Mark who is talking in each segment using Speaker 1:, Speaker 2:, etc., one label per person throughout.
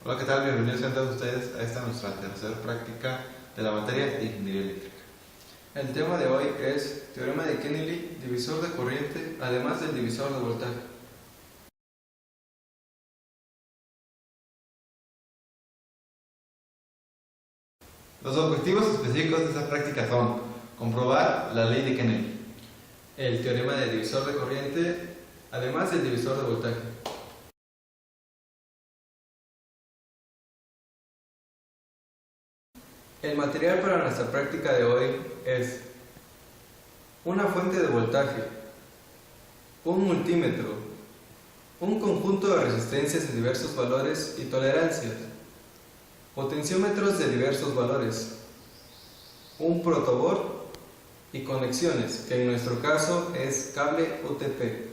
Speaker 1: Hola, ¿qué tal? Bienvenidos sean todos ustedes a esta nuestra tercera práctica de la materia de ingeniería eléctrica.
Speaker 2: El tema de hoy es teorema de Kennedy, divisor de corriente, además del divisor de voltaje.
Speaker 1: Los objetivos específicos de esta práctica son comprobar la ley de Kennedy,
Speaker 2: El teorema de divisor de corriente, además del divisor de voltaje. El material para nuestra práctica de hoy es una fuente de voltaje, un multímetro, un conjunto de resistencias de diversos valores y tolerancias, potenciómetros de diversos valores, un protoboard y conexiones, que en nuestro caso es cable UTP.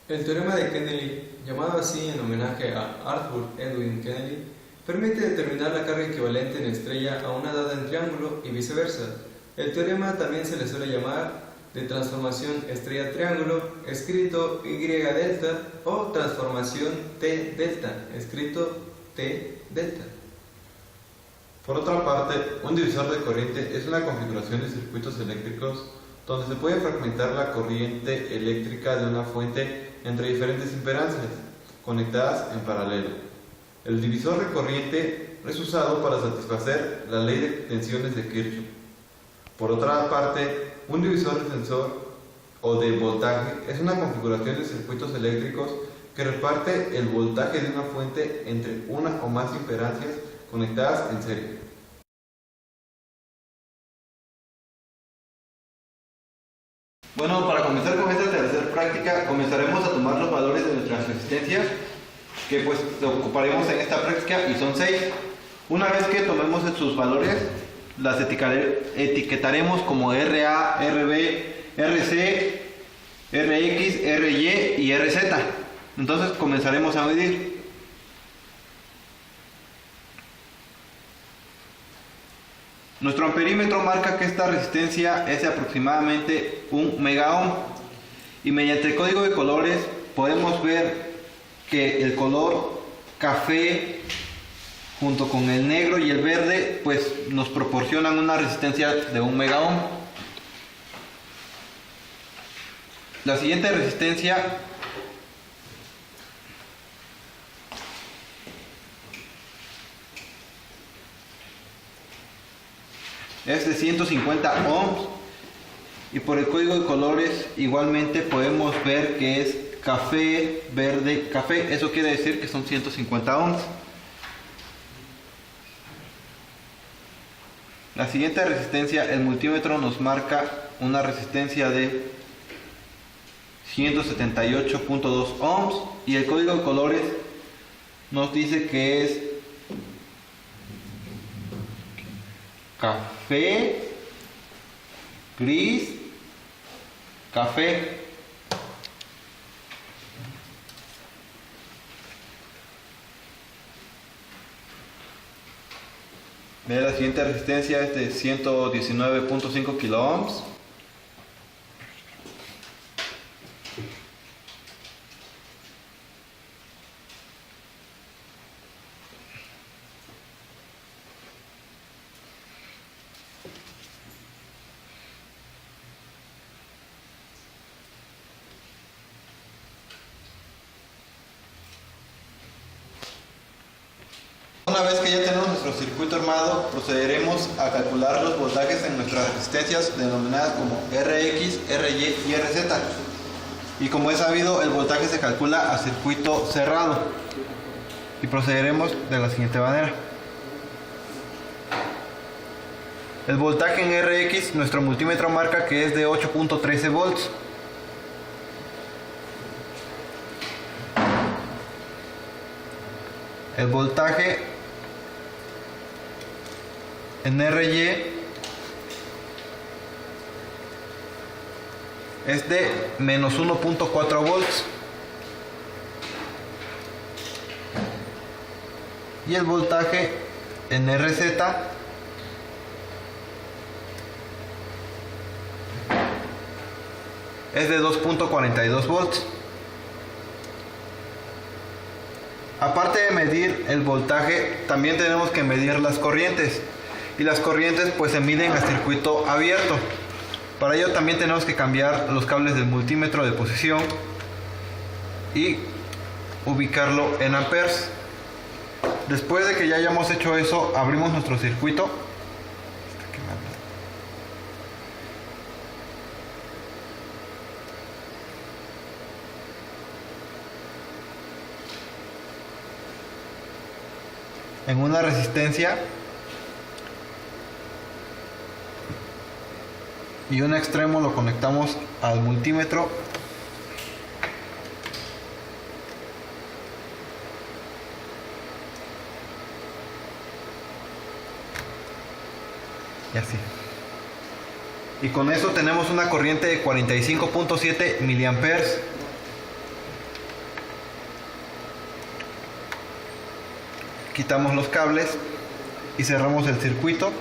Speaker 2: El teorema de Kennedy, llamado así en homenaje a Arthur Edwin Kennedy, permite determinar la carga equivalente en estrella a una dada en triángulo y viceversa. El teorema también se le suele llamar de transformación estrella-triángulo, escrito Y-delta, o transformación T-delta, escrito T-delta.
Speaker 1: Por otra parte, un divisor de corriente es una configuración de circuitos eléctricos donde se puede fragmentar la corriente eléctrica de una fuente entre diferentes impedancias conectadas en paralelo. El divisor de corriente es usado para satisfacer la ley de tensiones de Kirchhoff. Por otra parte, un divisor de tensor o de voltaje es una configuración de circuitos eléctricos que reparte el voltaje de una fuente entre una o más impedancias conectadas en serie. Bueno, para comenzar con esta tercera práctica, comenzaremos a tomar los valores de nuestras resistencias, que pues ocuparemos en esta práctica, y son 6. Una vez que tomemos sus valores, las etiquetaremos como RA, RB, RC, RX, RY y RZ. Entonces comenzaremos a medir. Nuestro amperímetro marca que esta resistencia es de aproximadamente 1 megaohm, y mediante el código de colores podemos ver que el color café junto con el negro y el verde pues nos proporcionan una resistencia de 1 megaohm. La siguiente resistencia es de 150 ohms, y por el código de colores igualmente podemos ver que es café, verde, café. Eso quiere decir que son 150 ohms. La siguiente resistencia, el multímetro nos marca una resistencia de 178.2 ohms, y el código de colores nos dice que es café, gris, café. La siguiente resistencia es de 119.5 kilo ohms. Una vez que ya tenemos nuestro circuito armado, procederemos a calcular los voltajes en nuestras resistencias denominadas como RX, RY y RZ. Y como es sabido, el voltaje se calcula a circuito cerrado. Y procederemos de la siguiente manera. El voltaje en RX, nuestro multímetro marca que es de 8.13 volts. El voltaje en RY es de menos 1.4 volts, y el voltaje en RZ es de 2.42 volts. Aparte de medir el voltaje, también tenemos que medir las corrientes. Y las corrientes pues se miden a circuito abierto. Para ello también tenemos que cambiar los cables del multímetro de posición y ubicarlo en amperes. Después de que ya hayamos hecho eso, abrimos nuestro circuito. En una resistencia y un extremo lo conectamos al multímetro y así, y con eso tenemos una corriente de 45.7 miliamperes. Quitamos los cables y cerramos el circuito.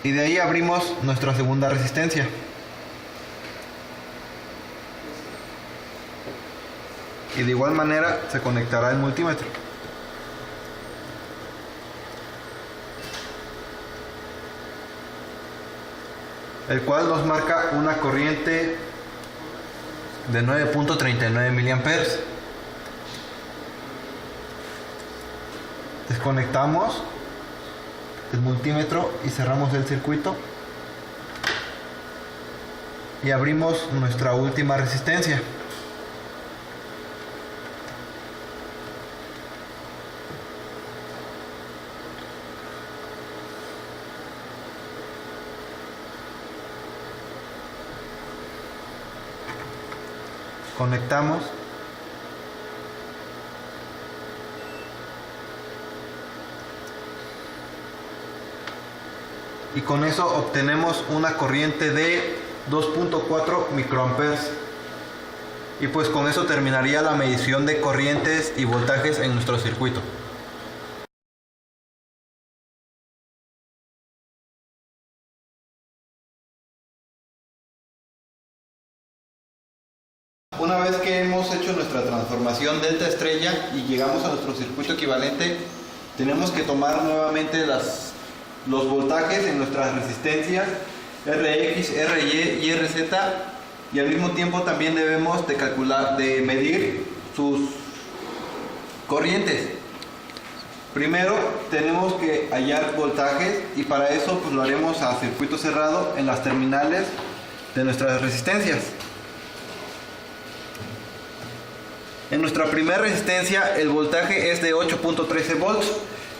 Speaker 1: Y de ahí abrimos nuestra segunda resistencia. Y de igual manera se conectará el multímetro. El cual nos marca una corriente de 9.39 miliamperes. Desconectamos el multímetro y cerramos el circuito y abrimos nuestra última resistencia. Conectamos y con eso obtenemos una corriente de 2.4 microamperes, y pues con eso terminaría la medición de corrientes y voltajes en nuestro circuito. Una vez que hemos hecho nuestra transformación delta estrella y llegamos a nuestro circuito equivalente, tenemos que tomar nuevamente los voltajes en nuestras resistencias RX, RY y RZ, y al mismo tiempo también debemos de medir sus corrientes. Primero tenemos que hallar voltajes, y para eso pues lo haremos a circuito cerrado en las terminales de nuestras resistencias. En nuestra primera resistencia el voltaje es de 8.13 volts,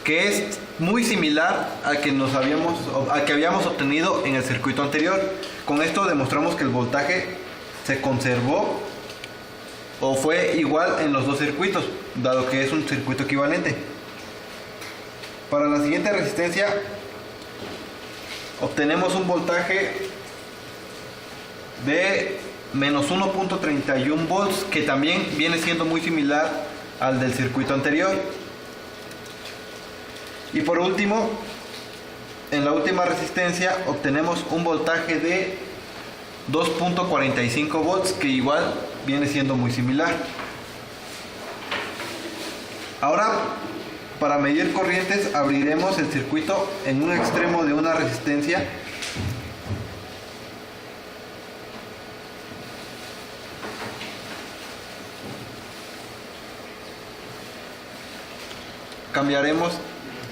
Speaker 1: que es muy similar al que habíamos obtenido en el circuito anterior. Con esto demostramos que el voltaje se conservó o fue igual en los dos circuitos, dado que es un circuito equivalente. Para la siguiente resistencia obtenemos un voltaje de menos 1.31 volts, que también viene siendo muy similar al del circuito anterior. Y por último, en la última resistencia obtenemos un voltaje de 2.45 volts, que igual viene siendo muy similar. Ahora, para medir corrientes, abriremos el circuito en un extremo de una resistencia cambiaremos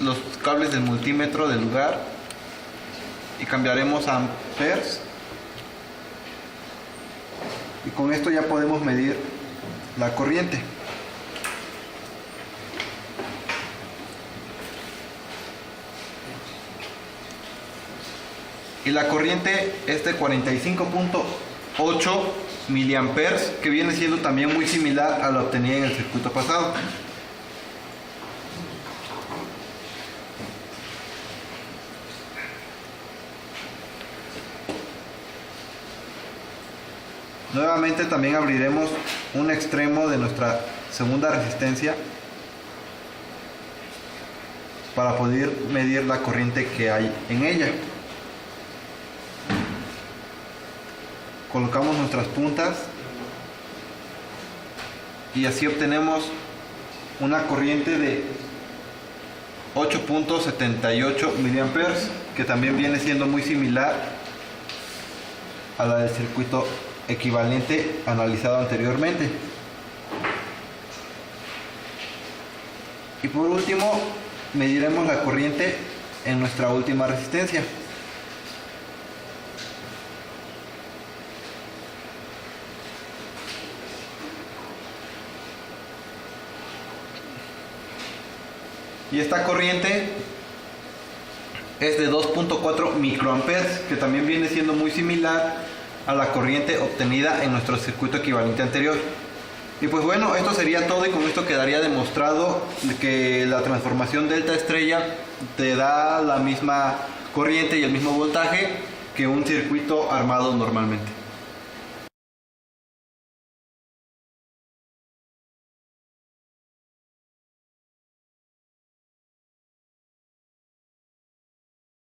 Speaker 1: los cables del multímetro de lugar y cambiaremos a amperes, y con esto ya podemos medir la corriente. Y la corriente es de 45.8 miliamperes, que viene siendo también muy similar a lo obtenida en el circuito pasado. Nuevamente también abriremos un extremo de nuestra segunda resistencia para poder medir la corriente que hay en ella. colocamos nuestras puntas y así obtenemos una corriente de 8.78 miliamperes, que también viene siendo muy similar a la del circuito equivalente analizado anteriormente. Y por último, mediremos la corriente en nuestra última resistencia. Y esta corriente es de 2.4 microamperes, que también viene siendo muy similar a la corriente obtenida en nuestro circuito equivalente anterior. Y pues bueno, esto sería todo, y con esto quedaría demostrado que la transformación delta estrella te da la misma corriente y el mismo voltaje que un circuito armado normalmente.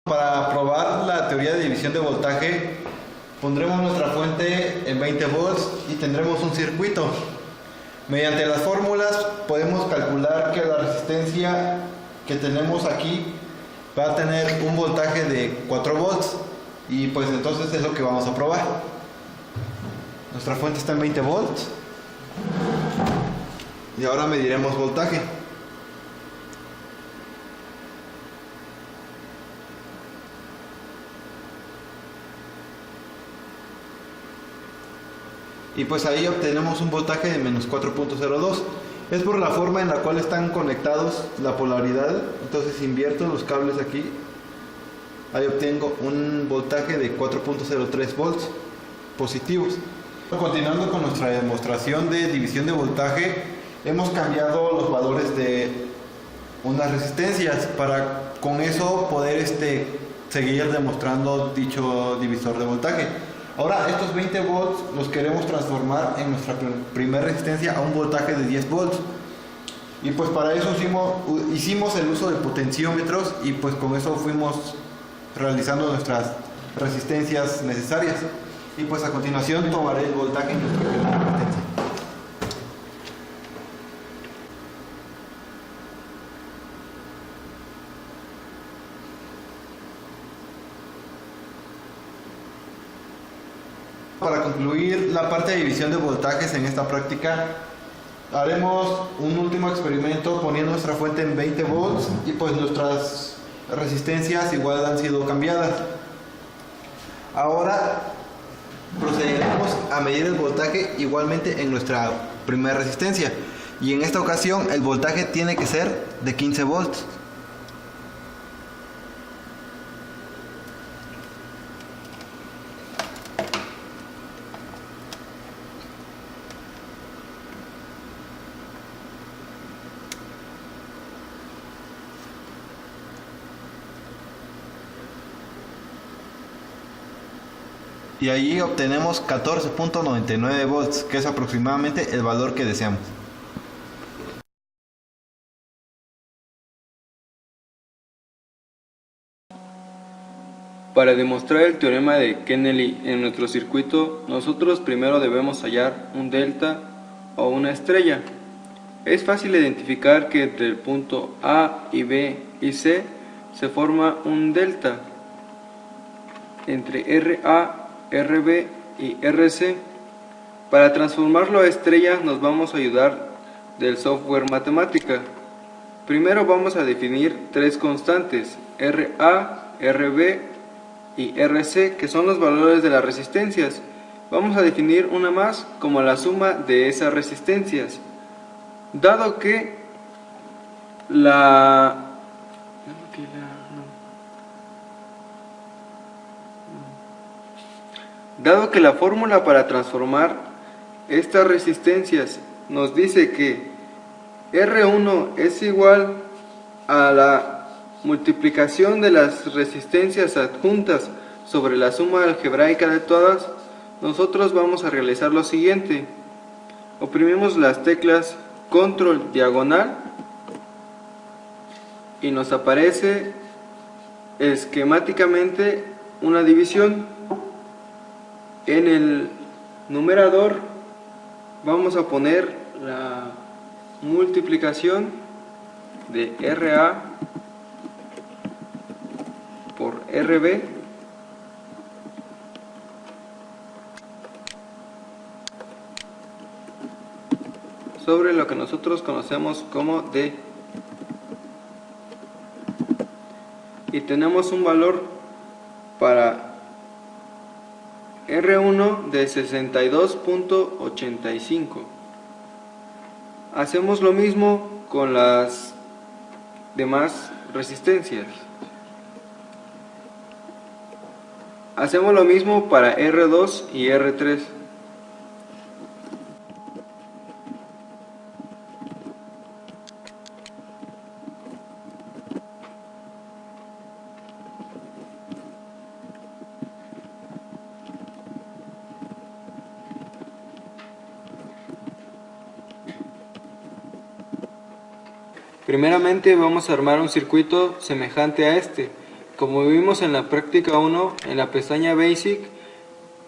Speaker 1: Para probar la teoría de división de voltaje, pondremos nuestra fuente en 20 volts y tendremos un circuito. Mediante las fórmulas podemos calcular que la resistencia que tenemos aquí va a tener un voltaje de 4 volts, y pues entonces es lo que vamos a probar. Nuestra fuente está en 20 volts y ahora mediremos voltaje. Y pues ahí obtenemos un voltaje de menos 4.02. Es por la forma en la cual están conectados la polaridad. Entonces invierto los cables aquí, ahí obtengo un voltaje de 4.03 volts positivos. Continuando con nuestra demostración de división de voltaje, hemos cambiado los valores de unas resistencias para con eso poder seguir demostrando dicho divisor de voltaje. Ahora estos 20 volts los queremos transformar en nuestra primera resistencia a un voltaje de 10 volts. Y pues para eso hicimos el uso de potenciómetros, y pues con eso fuimos realizando nuestras resistencias necesarias. Y pues a continuación tomaré el voltaje en nuestra primera resistencia. Para concluir la parte de división de voltajes en esta práctica, haremos un último experimento poniendo nuestra fuente en 20 volts y pues nuestras resistencias igual han sido cambiadas. Ahora procederemos a medir el voltaje igualmente en nuestra primera resistencia, y en esta ocasión el voltaje tiene que ser de 15 volts. Y allí obtenemos 14.99 volts, que es aproximadamente el valor que deseamos.
Speaker 2: Para demostrar el teorema de Kennedy en nuestro circuito, nosotros primero debemos hallar un delta o una estrella. Es fácil identificar que entre el punto A y B y C se forma un delta. Entre RA, RB y RC. Para transformarlo a estrella nos vamos a ayudar del software matemática. Primero vamos a definir tres constantes, RA, RB y RC, que son los valores de las resistencias. Vamos a definir una más como la suma de esas resistencias. Dado que la fórmula para transformar estas resistencias nos dice que R1 es igual a la multiplicación de las resistencias adjuntas sobre la suma algebraica de todas, nosotros vamos a realizar lo siguiente. Oprimimos las teclas control diagonal y nos aparece esquemáticamente una división. En el numerador vamos a poner la multiplicación de RA por RB sobre lo que nosotros conocemos como D. Y tenemos un valor para R1 de 62.85. Hacemos lo mismo con las demás resistencias. Hacemos lo mismo para R2 y R3. Primeramente vamos a armar un circuito semejante a este. Como vimos en la práctica 1, en la pestaña Basic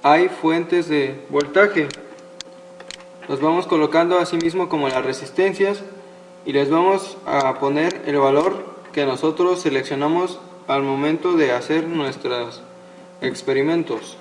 Speaker 2: hay fuentes de voltaje. Los vamos colocando así mismo como las resistencias y les vamos a poner el valor que nosotros seleccionamos al momento de hacer nuestros experimentos.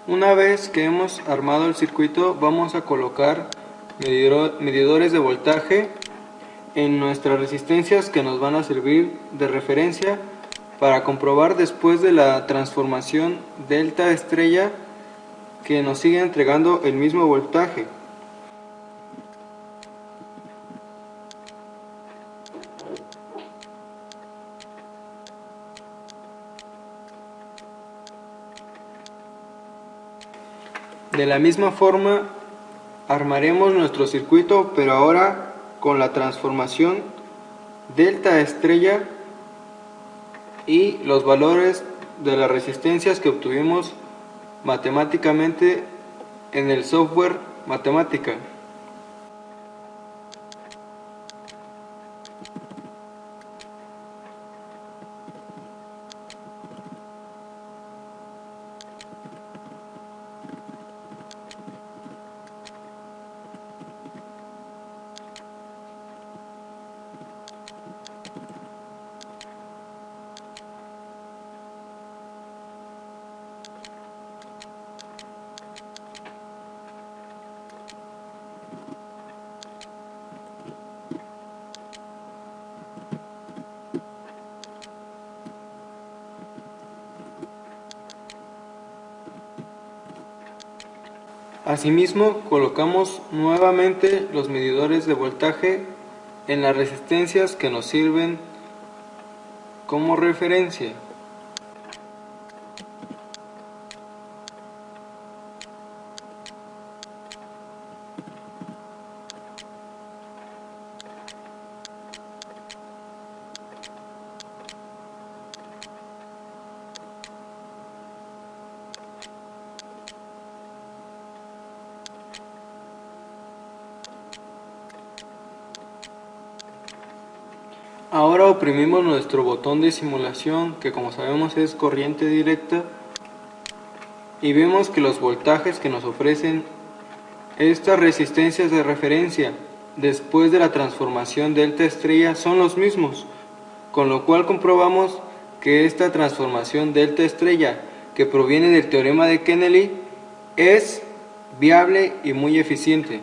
Speaker 2: Una vez que hemos armado el circuito, vamos a colocar medidores de voltaje en nuestras resistencias que nos van a servir de referencia para comprobar después de la transformación delta estrella que nos sigue entregando el mismo voltaje. De la misma forma armaremos nuestro circuito, pero ahora con la transformación delta estrella y los valores de las resistencias que obtuvimos matemáticamente en el software Matemática. Asimismo, colocamos nuevamente los medidores de voltaje en las resistencias que nos sirven como referencia. Ahora oprimimos nuestro botón de simulación, que como sabemos es corriente directa, y vemos que los voltajes que nos ofrecen estas resistencias de referencia después de la transformación delta estrella son los mismos, con lo cual comprobamos que esta transformación delta estrella, que proviene del teorema de Kennedy, es viable y muy eficiente.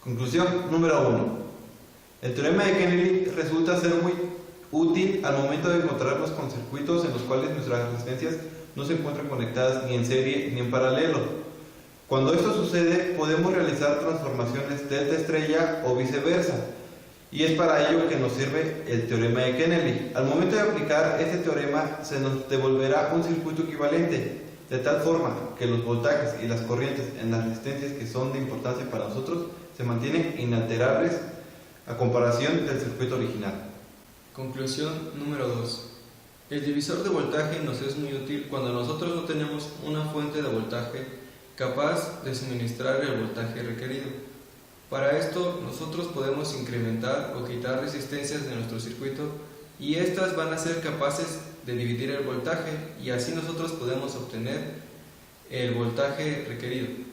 Speaker 1: Conclusión número 1. El teorema de Kennedy resulta ser muy útil al momento de encontrarnos con circuitos en los cuales nuestras resistencias no se encuentran conectadas ni en serie ni en paralelo. Cuando esto sucede, podemos realizar transformaciones delta estrella o viceversa. Y es para ello que nos sirve el teorema de Kennedy. Al momento de aplicar este teorema se nos devolverá un circuito equivalente, de tal forma que los voltajes y las corrientes en las resistencias que son de importancia para nosotros se mantienen inalterables a comparación del circuito original.
Speaker 2: Conclusión número 2. El divisor de voltaje nos es muy útil cuando nosotros no tenemos una fuente de voltaje capaz de suministrar el voltaje requerido. Para esto nosotros podemos incrementar o quitar resistencias de nuestro circuito y estas van a ser capaces de dividir el voltaje y así nosotros podemos obtener el voltaje requerido.